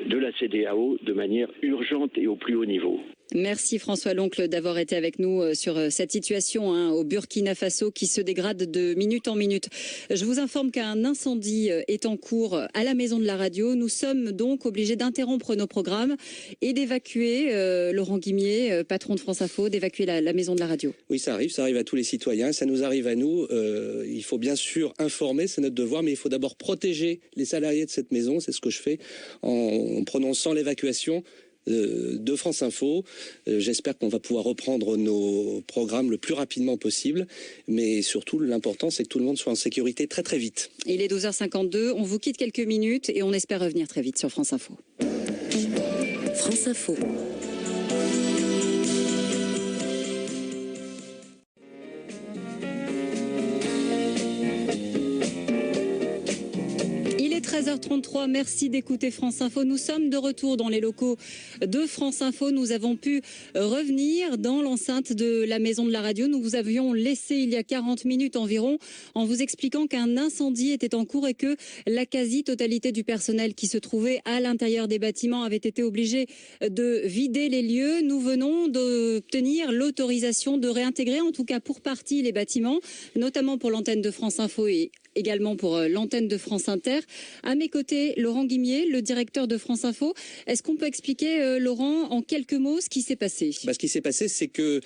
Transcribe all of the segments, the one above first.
de la CEDEAO de manière urgente et au plus haut niveau. Merci François Loncle d'avoir été avec nous sur cette situation au Burkina Faso qui se dégrade de minute en minute. Je vous informe qu'un incendie est en cours à la Maison de la Radio. Nous sommes donc obligés d'interrompre nos programmes et d'évacuer, Laurent Guimier, patron de France Info, d'évacuer la Maison de la Radio. Oui, ça arrive à tous les citoyens, ça nous arrive à nous. Il faut bien sûr informer, c'est notre devoir, mais il faut d'abord protéger les salariés de cette maison. C'est ce que je fais en prononçant l'évacuation de France Info. J'espère qu'on va pouvoir reprendre nos programmes le plus rapidement possible, mais surtout l'important c'est que tout le monde soit en sécurité très très vite. Il est 12h52, on vous quitte quelques minutes et on espère revenir très vite sur France Info. France Info. Il est 13h33, merci d'écouter France Info. Nous sommes de retour dans les locaux de France Info. Nous avons pu revenir dans l'enceinte de la Maison de la Radio. Nous vous avions laissé il y a 40 minutes environ en vous expliquant qu'un incendie était en cours et que la quasi-totalité du personnel qui se trouvait à l'intérieur des bâtiments avait été obligé de vider les lieux. Nous venons d'obtenir l'autorisation de réintégrer, en tout cas pour partie, les bâtiments, notamment pour l'antenne de France Info et également pour l'antenne de France Inter. À mes côtés, Laurent Guimier, le directeur de France Info. Est-ce qu'on peut expliquer, Laurent, en quelques mots, ce qui s'est passé ? Ce qui s'est passé, c'est que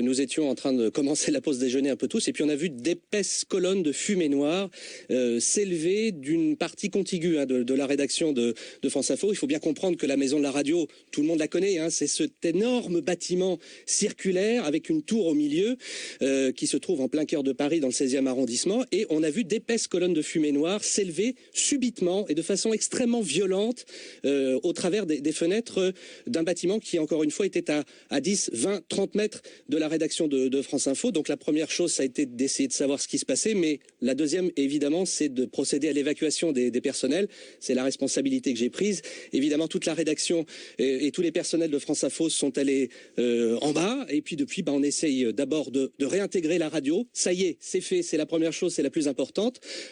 nous étions en train de commencer la pause déjeuner un peu tous, et puis on a vu d'épaisses colonnes de fumée noire s'élever d'une partie contiguë de la rédaction de France Info. Il faut bien comprendre que la Maison de la Radio, tout le monde la connaît, c'est cet énorme bâtiment circulaire avec une tour au milieu qui se trouve en plein cœur de Paris, dans le 16e arrondissement, et on a vu d'épaisses colonnes de fumée noire s'élever subitement et de façon extrêmement violente au travers des fenêtres d'un bâtiment qui, encore une fois, était à 10, 20, 30 mètres de la rédaction de France Info. Donc la première chose, ça a été d'essayer de savoir ce qui se passait, mais la deuxième, évidemment, c'est de procéder à l'évacuation des personnels. C'est la responsabilité que j'ai prise. Évidemment, toute la rédaction et tous les personnels de France Info sont allés en bas, et puis depuis, on essaye d'abord de réintégrer la radio. Ça y est, c'est fait, c'est la première chose, c'est la plus importante.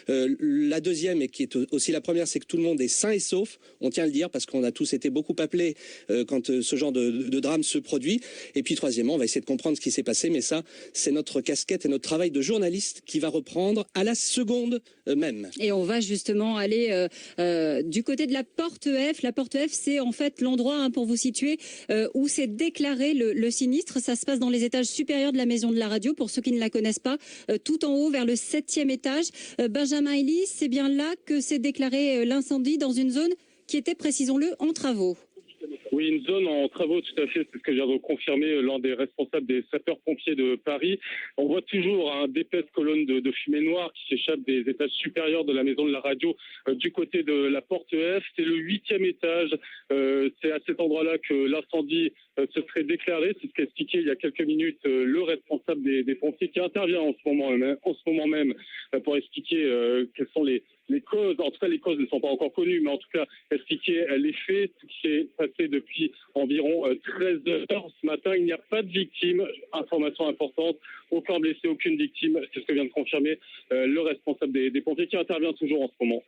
La deuxième, et qui est aussi la première, c'est que tout le monde est sain et sauf. On tient à le dire parce qu'on a tous été beaucoup appelés quand ce genre de drame se produit. Et puis troisièmement, on va essayer de comprendre ce qui s'est passé, mais ça, c'est notre casquette et notre travail de journaliste qui va reprendre à la seconde même. Et on va justement aller du côté de la Porte F. La Porte F, c'est en fait l'endroit, pour vous situer, où s'est déclaré le sinistre. Ça se passe dans les étages supérieurs de la Maison de la Radio, pour ceux qui ne la connaissent pas, tout en haut vers le 7e étage. Benjamin Elis, c'est bien là que s'est déclaré l'incendie, dans une zone qui était, précisons-le, en travaux. Oui, une zone en travaux, tout à fait. C'est ce que vient de confirmer l'un des responsables des sapeurs-pompiers de Paris. On voit toujours d'épaisses colonnes de fumée noire qui s'échappent des étages supérieurs de la Maison de la Radio du côté de la Porte F. C'est le 8e étage. C'est à cet endroit-là que l'incendie se serait déclaré. C'est ce qu'a expliqué il y a quelques minutes le responsable des pompiers qui intervient en ce moment même pour expliquer quelles sont les causes. En tout cas, les causes ne sont pas encore connues, mais en tout cas, expliquer les faits, ce qui s'est passé depuis environ 13 heures ce matin. Il n'y a pas de victime. Information importante. Aucun blessé, aucune victime. C'est ce que vient de confirmer le responsable des pompiers qui intervient toujours en ce moment.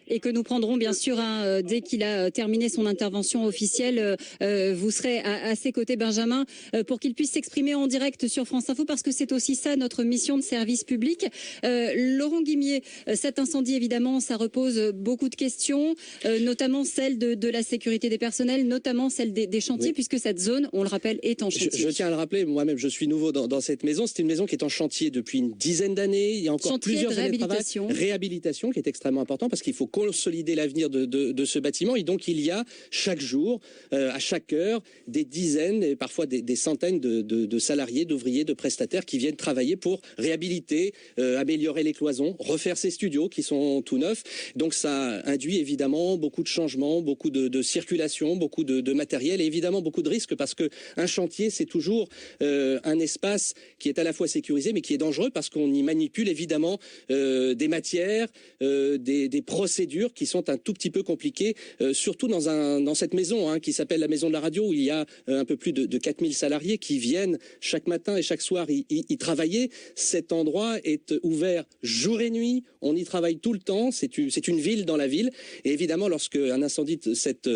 Et que nous prendrons bien sûr dès qu'il a terminé son intervention officielle. Vous serez à ses côtés, Benjamin, pour qu'il puisse s'exprimer en direct sur France Info, parce que c'est aussi ça notre mission de service public. Laurent Guimier, cet incendie, évidemment, ça repose beaucoup de questions, notamment celle de la sécurité des personnels, notamment celle des chantiers, oui, puisque cette zone, on le rappelle, est en chantier. Je tiens à le rappeler, moi-même, je suis nouveau dans cette maison. C'est une maison qui est en chantier depuis une dizaine d'années. Il y a encore plusieurs années de travail. Réhabilitation, qui est extrêmement important, parce qu'il faut consolider l'avenir de ce bâtiment, et donc il y a chaque jour, à chaque heure, des dizaines et parfois des centaines de salariés, d'ouvriers, de prestataires qui viennent travailler pour réhabiliter, améliorer les cloisons, refaire ces studios qui sont tout neufs. Donc ça induit évidemment beaucoup de changements, beaucoup de circulation, beaucoup de matériel et évidemment beaucoup de risques, parce que un chantier, c'est toujours un espace qui est à la fois sécurisé mais qui est dangereux, parce qu'on y manipule évidemment des matières, des procédés procédures qui sont un tout petit peu compliquées, surtout dans cette maison qui s'appelle la Maison de la Radio, où il y a un peu plus de 4000 salariés qui viennent chaque matin et chaque soir y travailler. Cet endroit est ouvert jour et nuit, on y travaille tout le temps, c'est une ville dans la ville. Et évidemment, lorsque un incendie de cette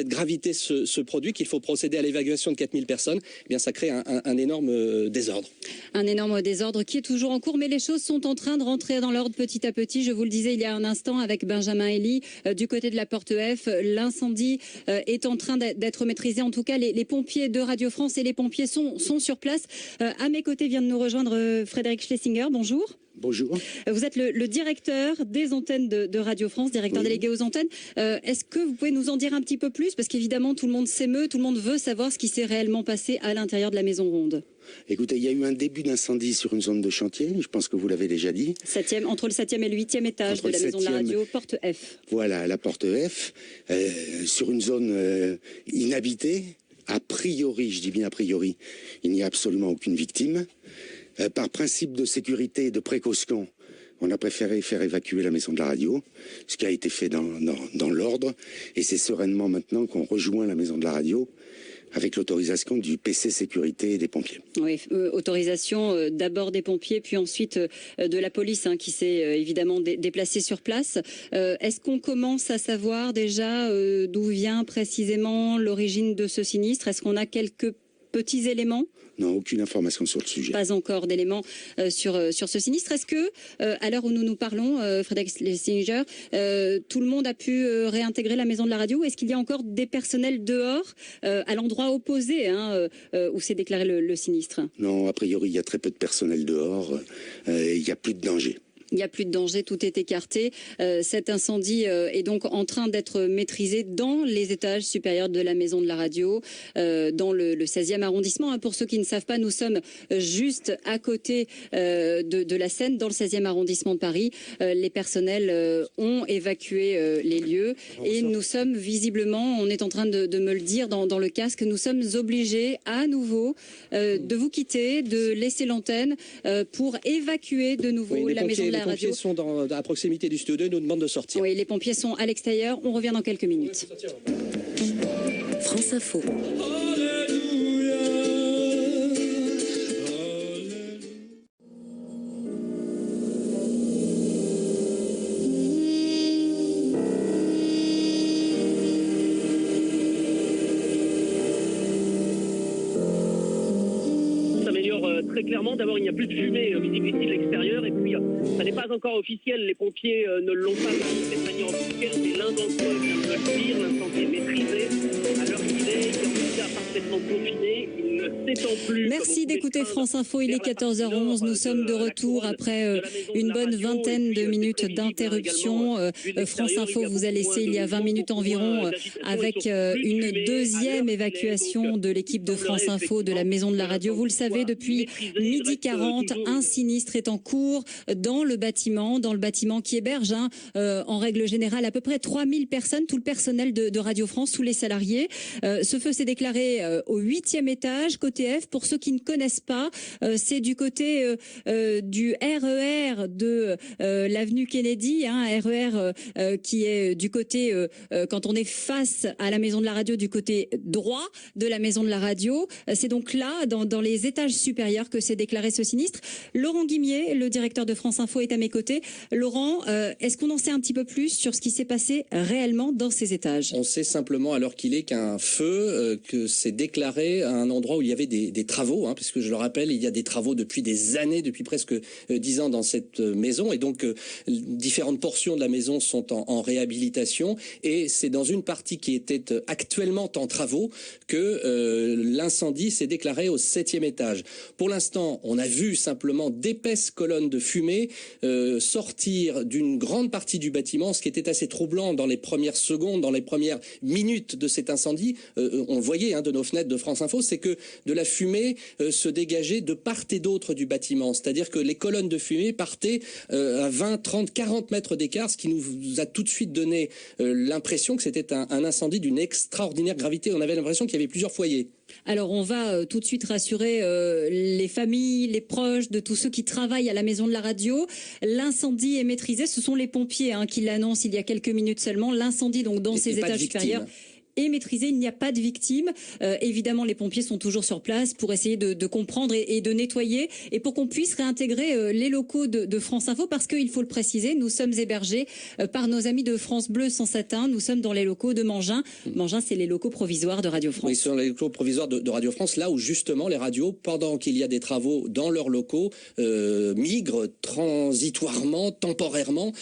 gravité se produit, qu'il faut procéder à l'évacuation de 4000 personnes, eh bien ça crée un énorme désordre. Un énorme désordre qui est toujours en cours, mais les choses sont en train de rentrer dans l'ordre petit à petit. Je vous le disais il y a un instant avec Benjamin Elie, du côté de la Porte F, l'incendie est en train d'être maîtrisé. En tout cas, les pompiers de Radio France et les pompiers sont sur place. À mes côtés vient de nous rejoindre Frédéric Schlesinger. Bonjour. Bonjour. Vous êtes le directeur des antennes de Radio France, directeur délégué aux antennes. Est-ce que vous pouvez nous en dire un petit peu plus? Parce qu'évidemment, tout le monde s'émeut, tout le monde veut savoir ce qui s'est réellement passé à l'intérieur de la Maison Ronde. Écoutez, il y a eu un début d'incendie sur une zone de chantier, je pense que vous l'avez déjà dit. Entre le 7e et le 8e étage de la Maison de la Radio, Porte F. Voilà, la Porte F, sur une zone inhabitée. A priori, je dis bien a priori, il n'y a absolument aucune victime. Par principe de sécurité et de précaution, on a préféré faire évacuer la Maison de la Radio, ce qui a été fait dans l'ordre. Et c'est sereinement maintenant qu'on rejoint la Maison de la Radio avec l'autorisation du PC sécurité et des pompiers. Oui, autorisation d'abord des pompiers, puis ensuite de la police qui s'est évidemment déplacée sur place. Est-ce qu'on commence à savoir déjà d'où vient précisément l'origine de ce sinistre? Est-ce qu'on a quelques petits éléments? Non, aucune information sur le sujet. Pas encore d'éléments sur ce sinistre. Est-ce que, à l'heure où nous parlons, Frédéric Schlesinger, tout le monde a pu réintégrer la Maison de la Radio? Est-ce qu'il y a encore des personnels dehors, à l'endroit opposé où s'est déclaré le sinistre? Non, a priori, il y a très peu de personnel dehors. Il n'y a plus de danger. Il n'y a plus de danger, tout est écarté. Cet incendie est donc en train d'être maîtrisé dans les étages supérieurs de la Maison de la Radio, dans le 16e arrondissement. Pour ceux qui ne savent pas, nous sommes juste à côté de la Seine, dans le 16e arrondissement de Paris. Les personnels ont évacué les lieux et nous sommes visiblement, on est en train de me le dire dans le casque, nous sommes obligés à nouveau de vous quitter, de laisser l'antenne pour évacuer de nouveau la Maison de la Radio. Les pompiers sont à proximité du studio 2 et nous demandent de sortir. Oui, les pompiers sont à l'extérieur. On revient dans quelques minutes. France Info. Très clairement, d'abord il n'y a plus de fumée visible ici de l'extérieur et puis ça n'est pas encore officiel, les pompiers ne l'ont pas fait de manière officielle, mais l'un d'entre eux vient de le dire, l'incendie est maîtrisé, à l'heure qu'il est, il est en tout cas parfaitement confiné, il ne s'étend plus. Merci d'écouter France Info, il est 14h11, nous sommes de retour après une bonne vingtaine de minutes d'interruption. France Info vous a laissé il y a 20 minutes environ avec une deuxième évacuation de l'équipe de France Info de la Maison de la Radio. Vous le savez, depuis midi 40, un sinistre est en cours dans le bâtiment qui héberge en règle générale à peu près 3000 personnes, tout le personnel de Radio France, tous les salariés. Ce feu s'est déclaré au 8e étage, côté F. Pour ceux qui ne connaissent pas, c'est du côté du RER de l'avenue Kennedy, RER qui est du côté, quand on est face à la Maison de la Radio, du côté droit de la Maison de la Radio. C'est donc là, dans les étages supérieurs, que s'est déclaré ce sinistre. Laurent Guimier, le directeur de France Info, est à mes côtés. Laurent, est-ce qu'on en sait un petit peu plus sur ce qui s'est passé réellement dans ces étages? On sait simplement, à l'heure qu'il est, qu'un feu que s'est déclaré à un endroit où il y avait des travaux, puisque je le rappelle, il y a des travaux depuis des années, depuis presque 10 ans dans cette maison, et donc différentes portions de la maison sont en réhabilitation, et c'est dans une partie qui était actuellement en travaux que l'incendie s'est déclaré au 7e étage. Pour l'instant, on a vu simplement d'épaisses colonnes de fumée sortir d'une grande partie du bâtiment, ce qui était assez troublant dans les premières secondes, dans les premières minutes de cet incendie. On le voyait de nos fenêtres de France Info, c'est que de la fumée se dégageait de part et d'autre du bâtiment. C'est-à-dire que les colonnes de fumée partaient à 20, 30, 40 mètres d'écart, ce qui nous a tout de suite donné l'impression que c'était un incendie d'une extraordinaire gravité. On avait l'impression qu'il y avait plusieurs foyers. Alors on va tout de suite rassurer les familles, les proches de tous ceux qui travaillent à la maison de la radio. L'incendie est maîtrisé, ce sont les pompiers qui l'annoncent il y a quelques minutes seulement. L'incendie donc dans ces étages supérieurs est maîtrisé, il n'y a pas de victimes. Évidemment, les pompiers sont toujours sur place pour essayer de comprendre et de nettoyer et pour qu'on puisse réintégrer les locaux de France Info parce qu'il faut le préciser, nous sommes hébergés par nos amis de France Bleu sans satin. Nous sommes dans les locaux de Mangin. Mangin, c'est les locaux provisoires de Radio France. Oui, ce sont les locaux provisoires de Radio France, là où justement les radios, pendant qu'il y a des travaux dans leurs locaux, migrent transitoirement, temporairement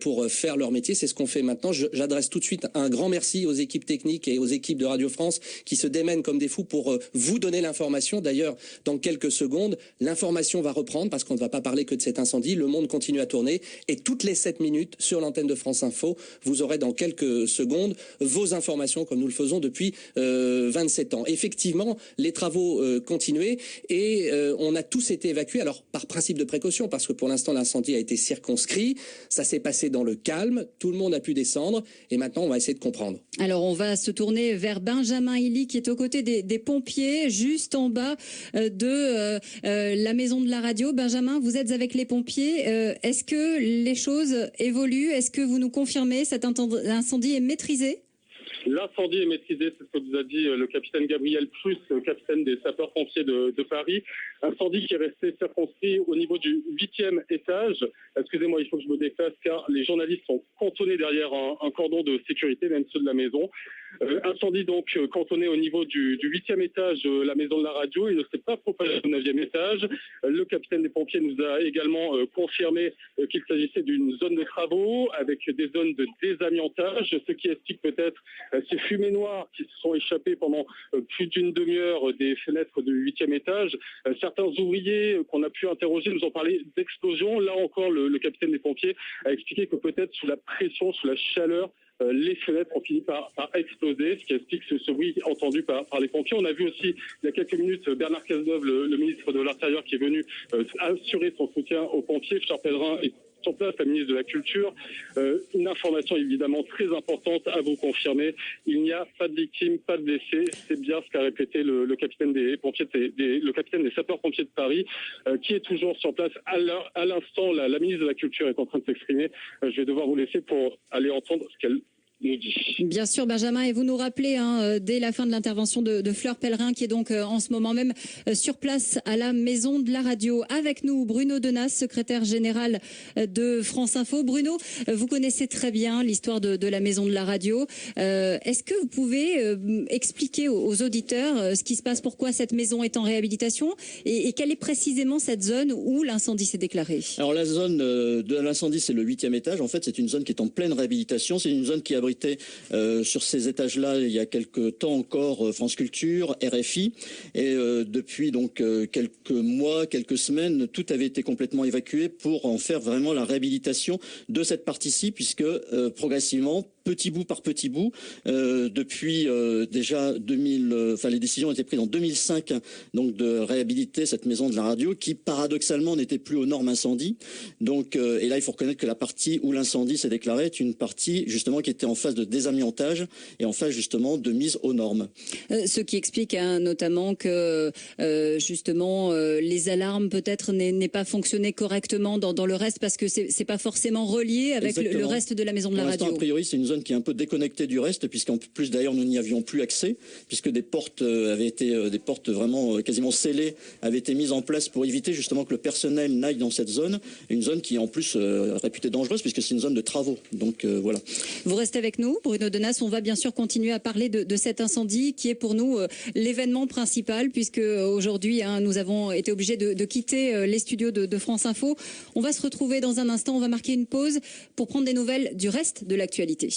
pour faire leur métier. C'est ce qu'on fait maintenant. J'adresse tout de suite un grand merci aux équipes techniques et aux équipes de Radio France qui se démènent comme des fous pour vous donner l'information. D'ailleurs, dans quelques secondes, l'information va reprendre parce qu'on ne va pas parler que de cet incendie. Le monde continue à tourner et toutes les 7 minutes sur l'antenne de France Info, vous aurez dans quelques secondes vos informations comme nous le faisons depuis 27 ans. Effectivement, les travaux continuaient et on a tous été évacués. Alors, par principe de précaution, parce que pour l'instant, l'incendie a été circonscrit. Ça s'est passé dans le calme. Tout le monde a pu descendre et maintenant, on va essayer de comprendre. Alors, on va se tourner vers Benjamin Hilly qui est aux côtés des pompiers, juste en bas de la maison de la radio. Benjamin, vous êtes avec les pompiers. Est-ce que les choses évoluent? Est-ce que vous nous confirmez cet incendie est maîtrisé? L'incendie est maîtrisé, c'est ce que vous a dit le capitaine Gabriel Prus, capitaine des sapeurs-pompiers de Paris. Incendie qui est resté circonscrit au niveau du 8e étage. Excusez-moi, il faut que je me déplace car les journalistes sont cantonnés derrière un cordon de sécurité, même ceux de la maison. Incendie donc cantonné au niveau du 8e étage de la maison de la radio. Il ne s'est pas propagé au 9e étage. Le capitaine des pompiers nous a également confirmé qu'il s'agissait d'une zone de travaux avec des zones de désamiantage, ce qui explique peut-être ces fumées noires qui se sont échappées pendant plus d'une demi-heure des fenêtres du 8e étage. Certains ouvriers qu'on a pu interroger nous ont parlé d'explosion. Là encore, le capitaine des pompiers a expliqué que peut-être sous la pression, sous la chaleur, les fenêtres ont fini par exploser, ce qui explique ce bruit entendu par les pompiers. On a vu aussi il y a quelques minutes Bernard Cazeneuve, le ministre de l'Intérieur, qui est venu assurer son soutien aux pompiers. Fleur Pellerin est sur place, la ministre de la Culture. Une information évidemment très importante à vous confirmer. Il n'y a pas de victimes, pas de blessés. C'est bien ce qu'a répété le capitaine des pompiers, le capitaine des sapeurs-pompiers de Paris, qui est toujours sur place. À l'instant, la ministre de la Culture est en train de s'exprimer. Je vais devoir vous laisser pour aller entendre ce qu'elle nous dit. Bien sûr, Benjamin, et vous nous rappelez dès la fin de l'intervention de Fleur Pellerin, qui est donc en ce moment même sur place à la maison de la radio. Avec nous, Bruno Denas, secrétaire général de France Info. Bruno, vous connaissez très bien l'histoire de la maison de la radio. Est-ce que vous pouvez expliquer aux auditeurs ce qui se passe, pourquoi cette maison est en réhabilitation et quelle est précisément cette zone où l'incendie s'est déclaré? Alors la zone de l'incendie, c'est le 8e étage. En fait, c'est une zone qui est en pleine réhabilitation. C'est une zone qui abrite sur ces étages-là il y a quelques temps encore France Culture, RFI, et depuis donc quelques mois, quelques semaines, tout avait été complètement évacué pour en faire vraiment la réhabilitation de cette partie-ci, puisque progressivement, petit bout par petit bout, depuis déjà les décisions ont été prises en 2005, donc de réhabiliter cette maison de la radio qui paradoxalement n'était plus aux normes incendie. Donc et là il faut reconnaître que la partie où l'incendie s'est déclaré est une partie justement qui était en phase de désamiantage et en phase justement de mise aux normes. Ce qui explique notamment que justement les alarmes peut-être n'aient pas fonctionné correctement dans le reste parce que c'est pas forcément relié avec le reste de la maison de la radio. A priori c'est une zone qui est un peu déconnectée du reste, puisqu'en plus d'ailleurs nous n'y avions plus accès, puisque des portes des portes vraiment quasiment scellées avaient été mises en place pour éviter justement que le personnel n'aille dans cette zone, une zone qui est en plus réputée dangereuse puisque c'est une zone de travaux. Donc voilà. Vous restez avec nous, Bruno Denas. On va bien sûr continuer à parler de cet incendie qui est pour nous l'événement principal, puisque aujourd'hui nous avons été obligés de quitter les studios de France Info. On va se retrouver dans un instant. On va marquer une pause pour prendre des nouvelles du reste de l'actualité.